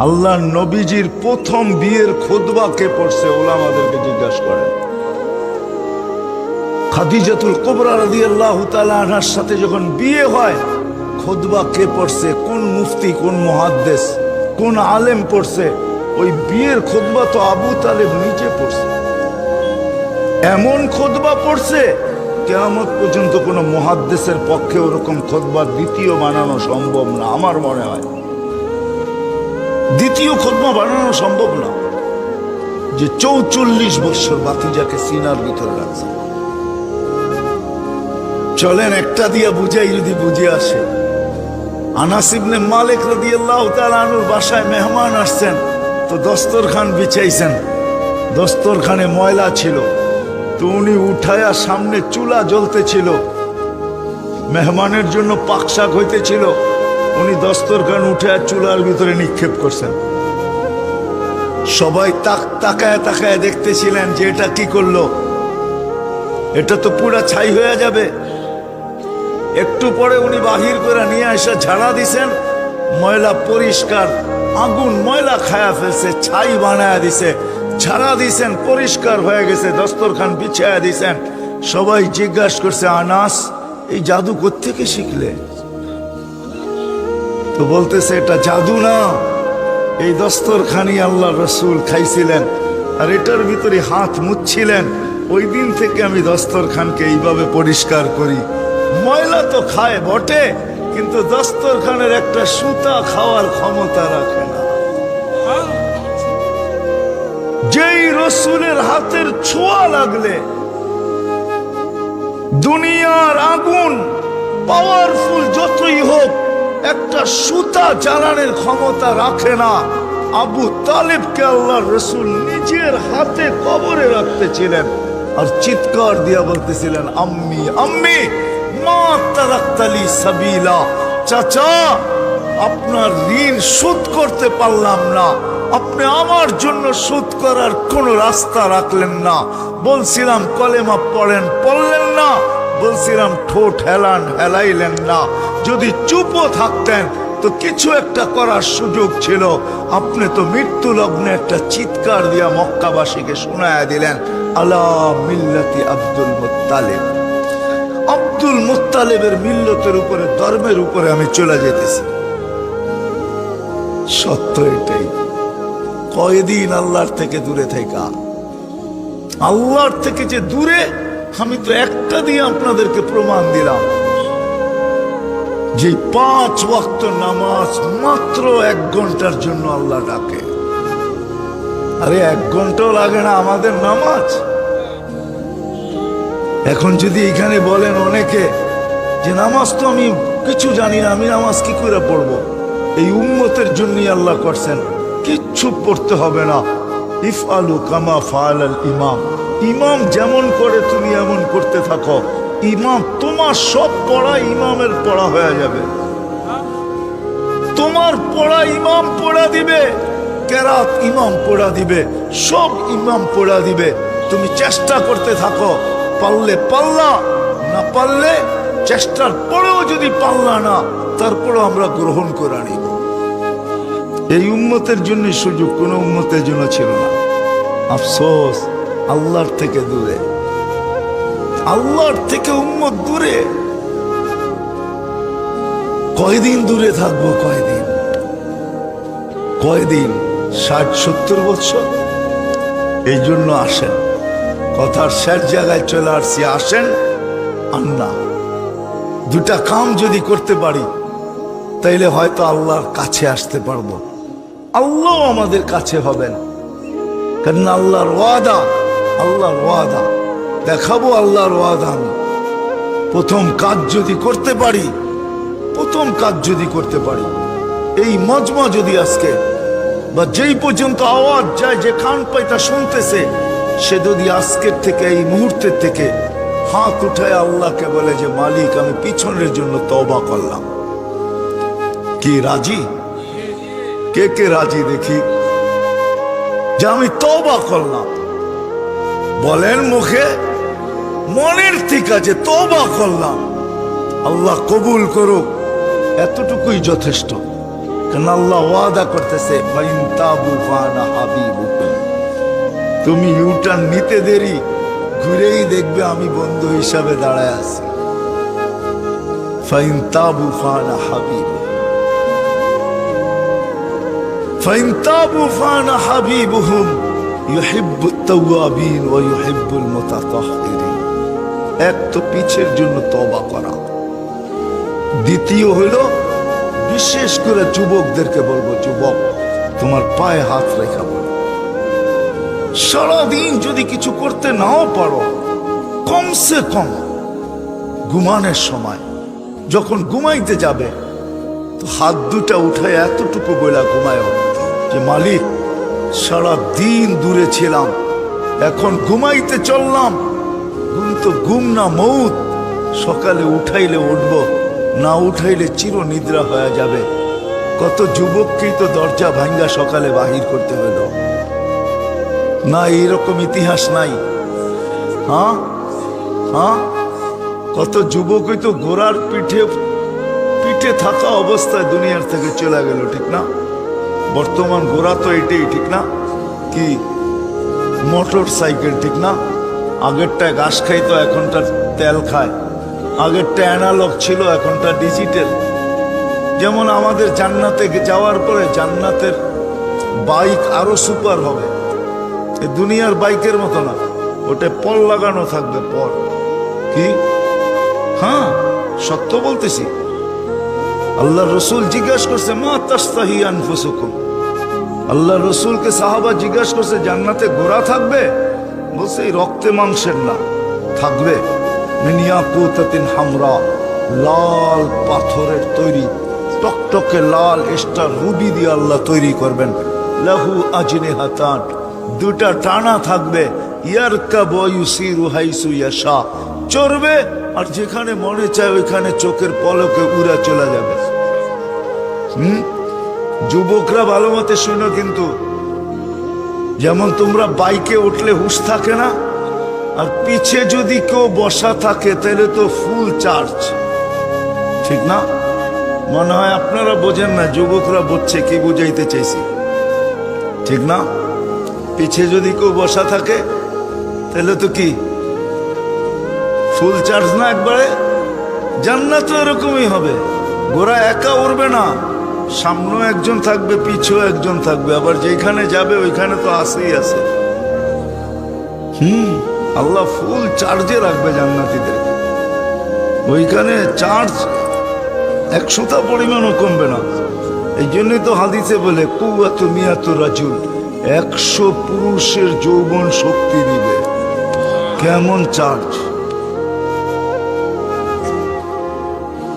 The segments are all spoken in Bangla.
আল্লাহ নবীজির প্রথম বিয়ের খুতবা কে পড়ছে ওলামাদেরকে জিজ্ঞাসা করেন। খাদিজাতুল কুবরা রাদিয়াল্লাহু তাআলা আনহার সাথে যখন বিয়ে হয়, খুতবা কে পড়ছে, কোন মুফতি, কোন মুহাদ্দিস, কোন আলেম পড়ছে? ওই বিয়ের খুতবা তো আবু তালেব নিজে পড়ছে। এমন খুতবা পড়ছে কিয়ামত পর্যন্ত কোন মুহাদ্দিসের পক্ষে ওরকম খুতবা দ্বিতীয় বানানো সম্ভব না। আমার মনে হয় দ্বিতীয় খুতবা বানানো সম্ভব না, যে ৪৪ বছর ভাতিজাকে সিনার ভিতরে রাখছে। চলেন একটা দিয়া বুঝাই, যদি বুঝে আসে। আনাস ইবনে মালিক রাদিয়াল্লাহু তাআলা আনহুর বাসায় মেহমান আসছেন, তো দস্তরখান বিছাইছেন, দস্তরখানে ময়লা ছিল, তো উনি উঠায়া, সামনে চুলা জ্বলতেছিল, মেহমানের জন্য পাকশাক হইতেছিল, উনি দস্তরখান উঠায়া চুলার ভিতরে নিক্ষেপ করছেন। সবাই তাকায় তাকায় দেখতেছিলেন যে এটা কি করলো, এটা তো পুরা ছাই হয়ে যাবে। একটু পরে উনি বাহির করে নিয়ে এসে ঝাড়া দিছেন, ময়লা পরিষ্কার, আগুন ময়লা খায়া ফেলছে, ছাই বানায়া দিছে, ঝাড়া দিছেন, পরিষ্কার হয়ে গেছে, দস্তরখান বিছায়া দিছেন। সবাই জিজ্ঞাসা করছে, আনাস এই জাদু কোত্থেকে শিখলে? তো বলতেছে এটা জাদু না, এই দস্তরখানি আল্লাহ রসুল খাইছিলেন আর এটার ভিতরে হাত মুছছিলেন। ওই দিন থেকে আমি দস্তরখানকে এইভাবে পরিষ্কার করি। ময়লা তো খায় বটে, কিন্তু দস্তরখানের একটা সুতা খাওয়ার ক্ষমতা রাখে না। যেই রসুলের হাতের ছোঁয়া লাগলে দুনিয়ার আগুন পাওয়ারফুল যতই হোক একটা সুতা জ্বালানোর ক্ষমতা রাখে না। আবু তালেবকে আল্লাহর রসুল নিজের হাতে কবরে রাখতেছিলেন আর চিৎকার দিয়া বলতেছিলেন, আম্মি আম্মি মা তারাক্তালি সাবিলা, চাচা আপনার ঋণ শোধ করতে পারলাম না, আপনি আমার জন্য শোধ করার কোন রাস্তা রাখলেন না। বলছিলাম কলেমা পড়েন, পড়লেন না, বলছিলাম ঠোঁট হেলান, হেলাইলেন না। যদি চুপও থাকতেন তো কিছু একটা করার সুযোগ ছিল। আপনি তো মৃত্যু লগ্নে একটা চিৎকার দিয়া মক্কাবাসীকে শোনায়া দিলেন, আলা মিল্লাতি আব্দুল মুত্তালিব। আব্দুল মুত্তালিবের মিল্লতের উপরে, ধর্মের উপরে আমি চলে যেতেছি। সত্য এটাই। কয়দিন আল্লাহর থেকে দূরে থাকা, আল্লাহর থেকে যে দূরে, আমি তো একটা দিয়ে আপনাদেরকে প্রমাণ দিলাম যে 5 ওয়াক্ত নামাজ মাত্র 1 ঘন্টার জন্য আল্লাহ ডাকে। আরে 1 ঘন্টাও লাগে না আমাদের নামাজ। এখন যদি এখানে বলেন অনেকে যে নামাজ তো আমি কিছু জানি না, আমি নামাজ কি করে পড়বো? এই উম্মতের জন্যই আল্লাহ করছেন, কিচ্ছু পড়তে হবে না। ইফআলু কামা ফাআলাল ইমাম, ইমাম যেমন করে তুমি এমন করতে থাকো, ইমাম তোমার সব পড়া ইমামের পড়া হয়ে যাবে। তোমার পড়া ইমাম পড়া দিবে, কেরাত ইমাম পড়া দিবে, সব ইমাম পড়া দিবে। তুমি চেষ্টা করতে থাকো, পারলে পাল্লা, না পারলে চেষ্টার পরেও যদি পাল্লা না, তারপরও আমরা গ্রহণ করে নিব। এই উম্মতের জন্য সুযোগ কোন উম্মতের জন্য ছিল না। আফসোস আল্লাহর থেকে দূরে, আল্লাহর থেকে উম্মত দূরে। কয়দিন দূরে থাকবো? কয়দিন? 60-70 বছর? এই জন্য আসেন, কথার শেষ জায়গায় চলে আসছি, আসেন আন্না। 2টা কাম যদি করতে পারি তাইলে হয়তো আল্লাহর কাছে আসতে পারবো, আল্লাহ আমাদের কাছে হবেন। কারণ আল্লাহর ওয়াদা, আল্লাহর ওয়াদা দেখাবো, আল্লাহর ওয়াদা। আমি প্রথম কাজ যদি করতে পারি, প্রথম কাজ যদি করতে পারি, এই মজমা যদি আজকে বা যেই পর্যন্ত আওয়াজ যায়, যে কান পাইতা শুনতেছে, সে যদি আজকের থেকে, এই মুহূর্তের থেকে হাত উঠায় আল্লাহকে বলে যে মালিক আমি পিছনের জন্য তওবা করলাম, কি রাজি? কে কে রাজি দেখি যে আমি তওবা করলাম? বলেন মুখে, মনের থেকে যে তওবা করলাম। আল্লাহ কবুল করুক, এতটুকুই যথেষ্ট। কারণ আল্লাহ ওয়াদা করতেছে ফাইন তাবু ফানা হাবিবুকুম, তুমি ইউটার্ন নিতে দেরি, ঘুরেই দেখবে আমি বন্ধু হিসাবে দাঁড়ায় আছি। ফাইন তাবু ফানা হাবিবুকুম, ফাইন তাবু ফানা হাবিবুহুম ইউহিব্বুত তাওয়াবিন ওয়া ইউহিব্বুল মুতাতাহহিরিন। এক তো পিছের জন্য তওবা করা, দ্বিতীয় হলো বিশেষ করে যুবকদেরকে বলবো, যুবক তোমার পায়ে হাত রেখা বলো, সারাদিন যদি কিছু করতে নাও পারো, কমসে কম ঘুমানোর সময় যখন ঘুমাইতে যাবে তো হাত দুটা উঠে এতটুকু বইলা ঘুমায় যে মালিক সারা দিন দূরে ছিলাম, এখন ঘুমাইতে চললাম, ঘুম তো ঘুম না মউত, সকালে উঠাইলে উঠবো, না উঠাইলে চির নিদ্রা হয়ে যাবে। কত যুবককেই তো দরজা ভাঙ্গা সকালে বাহির করতে হলো না, এইরকম ইতিহাস নাই? হ্যাঁ হ্যাঁ, কত যুবকই তো ঘোড়ার পিঠে থাকা অবস্থায় দুনিয়ার থেকে চলে গেল, ঠিক না? বর্তমান ঘোড়া তো এটাই, ঠিক না? কি মোটর সাইকেল, ঠিক না? আগেরটায় ঘাস খাইতো, এখনটার তেল খায়। আগেরটা অ্যানালগ ছিল, এখনটা ডিজিটাল। যেমন আমাদের জান্নাতে যাওয়ার পরে জান্নাতের বাইক আরো সুপার হবে, এই দুনিয়ার বাইকের মতো না, ওটা পল লাগানো থাকবে, পল। কি? হ্যাঁ, সত্য বলতেছি। আল্লাহ রসুল জিজ্ঞাসা করছে মা তাস্তাহি আনফুসুকুম, আল্লাহ রসুলকে সাহাবা জিজ্ঞাসা করছে জান্নাতে ঘোড়া থাকবে? বলছে এই রক্তে মাংসের না, থাকবে মিন ইয়াকুতাতিন হামরা, লাল পাথরের তৈরি, টকটকে লাল স্টার রুবি দিয়ে আল্লাহ তৈরি করবেন। লাহু আজনিহাতান, দুটা টানা থাকবে। ইয়ারকাবু ইউসিরু হাইসু ইয়াশা, চড়বে আর যেখানে মনে চায় ওইখানে চোখের পলকে উড়া চলে যাবে। যুবকরা ভালো মতে শুনো কিন্তু, যেমন তোমরা বাইকে উঠলে হুঁশ থাকে না, আর পিছে যদি কেউ বসা থাকে তাহলে তো ফুল চার্জ, ঠিক না? মনে হয় আপনারা বোঝেন না, যুবকরা বুঝছে কি বুঝাইতে চাইছি, ঠিক না? পিছে যদি কেউ বসা থাকে তাহলে তো কি ফুল চার্জ না একবারে? জান্নাত তো এরকমই হবে, ঘোড়া একা উড়বে না, সামনেও একজন থাকবে, পিছেও একজন থাকবে, আবার যেখানে যাবে ওইখানে তো আসেই আছে। আল্লাহ ফুল চার্জে রাখবে জান্নাতীদের, ওইখানে চার্জ 100টা পরিমাণও কমবে না। এই জন্যই তো হাদিসে বলে কুওয়াতু মিয়াতু রাজুল, 100 পুরুষের যৌবন শক্তি দিবে। কেমন চার্জ?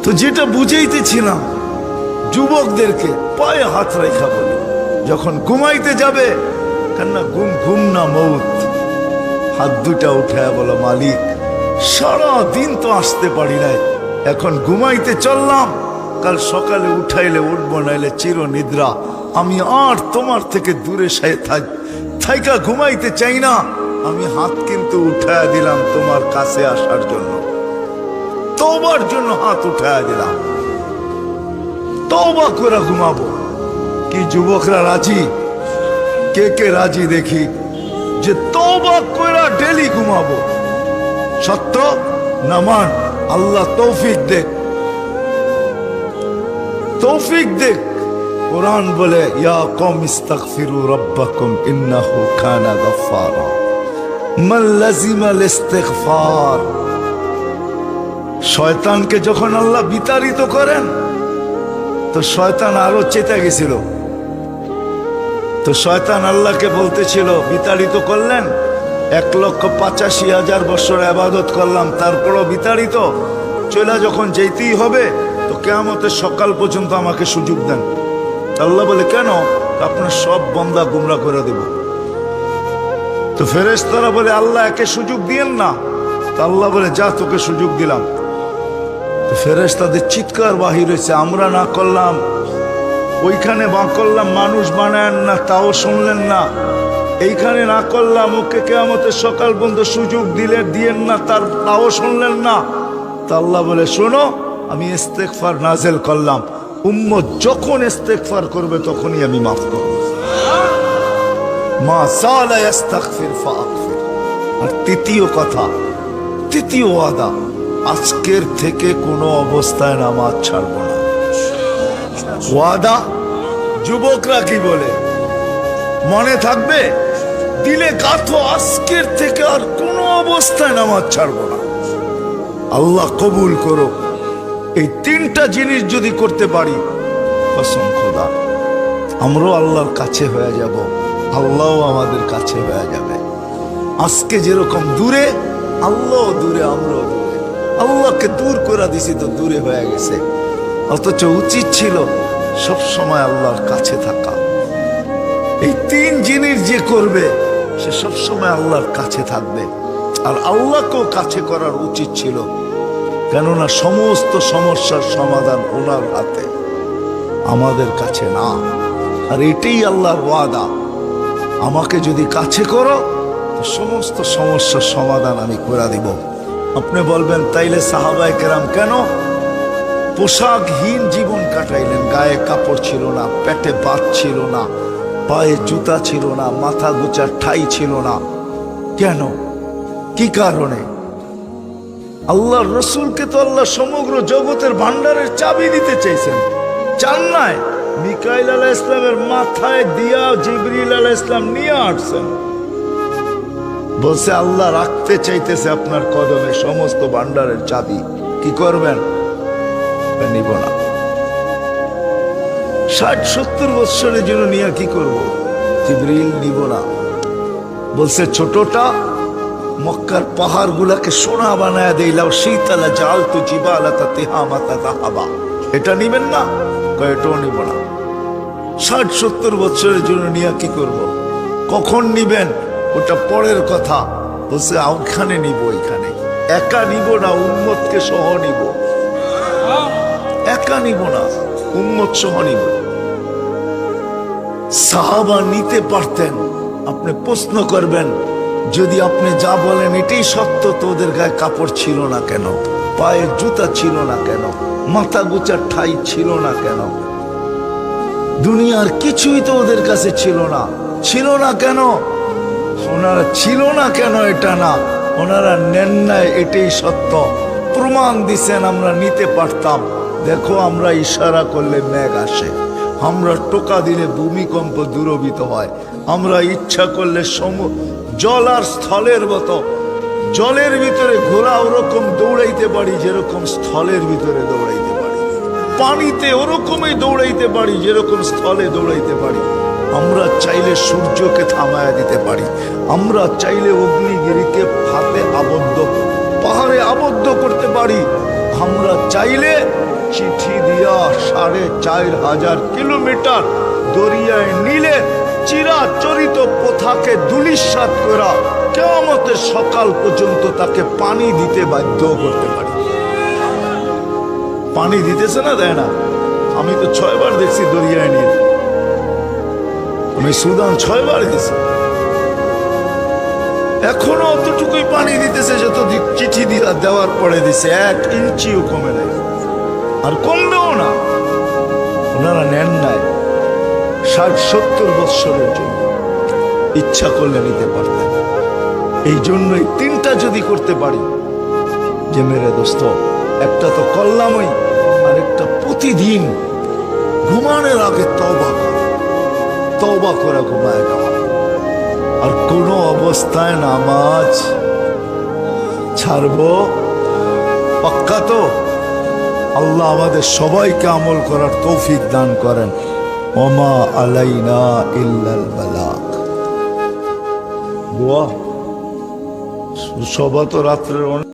তো যেটা বুঝাইতেছিলাম, যুবকদেরকে পায়ে হাত রেখা বলি, যখন ঘুমাইতে যাবে, কেননা ঘুম না মউত, হাত দুটা উঠায় বলো মালিক সারা দিন তো আসতে পারি নাই, এখন ঘুমাইতে চললাম, কাল সকালে উঠাইলে উঠবো, নাইলে চির নিদ্রা। আমি আর তোমার থেকে দূরে থাইকা ঘুমাইতে চাই না, আমি হাত কিন্তু উঠায় দিলাম তোমার কাছে আসার জন্য, তওবার জন্য হাত উঠায় দিলাম, তওবা করে ঘুমাবো। কি যুবকরা রাজি? কে কে রাজি দেখি যে তওবা করে ডেলি ঘুমাবো? সত্য না মান? আল্লাহ তৌফিক দেখ, তৌফিক দেখ। কোরআন বলে ইয়া কওম ইস্তাগফিরু রাব্বাকুম ইন্নাহু কানা গাফফারা, মান লাযিমাল ইস্তিগফার। শয়তানকে যখন আল্লাহ বিতাড়িত করেন তো শয়তান আরো চেতে গেছিল, তো শয়তান আল্লাহকে বলতেছিল, বিতাড়িত করলেন, 1,85,000 বছর ইবাদত করলাম, তারপরও বিতাড়িত, চলে যখন যেতেই হবে তো কিয়ামতের সকাল পর্যন্ত আমাকে সুযোগ দেন। আল্লাহ বলে কেন? আপনার সব বান্দা গুমরা করে দেব। তো ফেরেশতারা বলে আল্লাহ একে সুযোগ দিয়েন না, তো আল্লাহ বলে যা তোকে সুযোগ দিলাম। তো ফেরেশতাদের চিৎকার বাহির হয়েছে, আমরা না করলাম, ওইখানে করলাম, মানুষ বানায়েন না, তাও শুনলেন না, এইখানে না করলাম, ওকে কিয়ামতের সকাল পর্যন্ত সুযোগ দিয়েন না, তাও শুনলেন না। তা আল্লাহ বলে শোনো, আমি ইস্তেগফার নাযিল করলাম, উম্মত যখন ইস্তেগফার করবে তখনই আমি মাফ করব। মা সালা ইস্তাগফির ফাগফির। আর তৃতীয় কথা, তৃতীয় ওয়াদা, আজকের থেকে কোনো অবস্থায় নামাজ ছাড়ব না। ওয়াদা। যুবকরা কি বলে মনে থাকবে? দিলে গাথো, আজকের থেকে আর কোনো অবস্থায় নামাজ ছাড়ব না। আল্লাহ কবুল করো। এই তিনটা জিনিস যদি করতে পারি, কসম খোদা, আমরাও আল্লাহর কাছে হয়ে যাব, আল্লাহও আমাদের কাছে হয়ে যাবে। আজকে যেরকম দূরে, আল্লাহ দূরে, আমরাও দূরে। আল্লাহকে দূর করে দিছি তো দূরে হয়ে গেছে, অথচ উচিত ছিল সব সময় আল্লাহর কাছে থাকা। এই তিন জিনিস যে করবে সে সব সময় আল্লাহর কাছে থাকবে। আর আল্লাহকেও কাছে করার উচিত ছিল, কেননা সমস্ত সমস্যার সমাধান ওনার হাতে, আমাদের কাছে না। আর এটাই আল্লাহর ওয়াদা, আমাকে যদি কাছে করো তো সমস্ত সমস্যার সমাধান আমি করে দিব। আপনি বলবেন তাইলে সাহাবায়ে কেরাম কেন পোশাকহীন জীবন কাটাইলেন? গায়ে কাপড় ছিল না, পেটে ভাত ছিল না, পায়ে জুতা ছিল না, মাথা গোচার ঠাই ছিল না। কেন? কি কারণে? আল্লাহর রসুলকে তো আল্লাহ সমগ্র জগতের ভান্ডারের চাবি দিতে চাইছেন, চান নাই? মিকাইল আলাইহিস সালামের মাথায় দিয়া জিবরিল আলাইহিস সালাম নিয়ে আসছেন, বলছে আল্লাহ রাখতে চাইতেছে আপনার কদমে সমস্ত ভান্ডারের চাবি। কি করবেন? নিব না। 60-70 বৎসরের জন্য নিয়ে কি করব? জিবরিল নিব না। বলছে ছোটটা মক্কার পাহাড় গুলাকে সোনা বানায় দিলাম, শীতলা জাল তু জিবালাতা তিহামাতা যাহাবা। এটা নিবেন না? কয় এটাও নিব না। 60-70 বৎসরের জন্য নিয়ে কি করব? কখন নিবেন ওটা পরের কথা। বলছে ওখানে নিব, এখানে একা নিব না, উম্মতকে সহ নিব। একা নিব না, উম্মত সহ নিব। সাহাবা নিতে পারতেন। আপনি প্রশ্ন করবেন, যদি আপনি যা বলেন এটাই সত্য, তো ওদের গায়ে কাপড় ছিল না কেন? পায়ে জুতা ছিল না কেন? মাথা গোচার ঠাই ছিল না কেন? দুনিয়ার কিছুই তো ওদের কাছে ছিল না। ছিল না কেন? ওনারা ছিল না কেন এটা না, ওনারা নেন নাই, এটাই সত্য। প্রমাণ দিছেন, আমরা নিতে পারতাম। দেখো, আমরা ইশারা করলে মেঘ আসে, আমরা টোকা দিলে ভূমিকম্প দূরভূত হয়, আমরা ইচ্ছা করলে জল আর স্থলের মতো, জলের ভিতরে ঘোড়া ওরকম দৌড়াইতে পারি যেরকম স্থলের ভিতরে দৌড়াইতে পারি, পানিতে ওরকমই দৌড়াইতে পারি যেরকম স্থলে দৌড়াইতে পারি। আমরা চাইলে সূর্যকে থামায়া দিতে পারি, আমরা চাইলে অগ্নিগিরিকে হাতে আবদ্ধ, পাহাড়ে আবদ্ধ করতে পারি, আমরা চাইলে চিঠি দিয়া 4500 কিলোমিটার দরিয়ায় নীলে চিরাচরিত প্রথাকে ধূলিসাৎ করা কিয়ামতের সকাল পর্যন্ত তাকে পানি দিতে বাধ্য করতে পারি। পানি দিতেছে না, দেয় না? আমি তো 6 বার দেখছি দরিয়ায় নীল, আমি সুদান 6 বার গেছি, এখনো অতটুকুই পানি দিতেছে যত চিঠি দেওয়ার পরে দিছে, 1 ইঞ্চিও কমে নাই, আর কমবেও না। ওনারা নেন নাই 60-70 বৎসরের জন্য, ইচ্ছা করলে নিতে পারতেন। এই জন্যই তিনটা যদি করতে পারি, যে মেরে দোস্ত, একটা তো করলামই, আর একটা প্রতিদিন ঘুমানোর আগে তওবা করে ঘুমায় যাওয়া, আর কোনো অবস্থায় নামাজ ছাড়বো পাক্কা তো? আল্লাহ আমাদের সবাইকে আমল করার তৌফিক দান করেন। ওমা আলাইনা ইল্লাল বালাগ। দোয়া সবা তো রাত্রের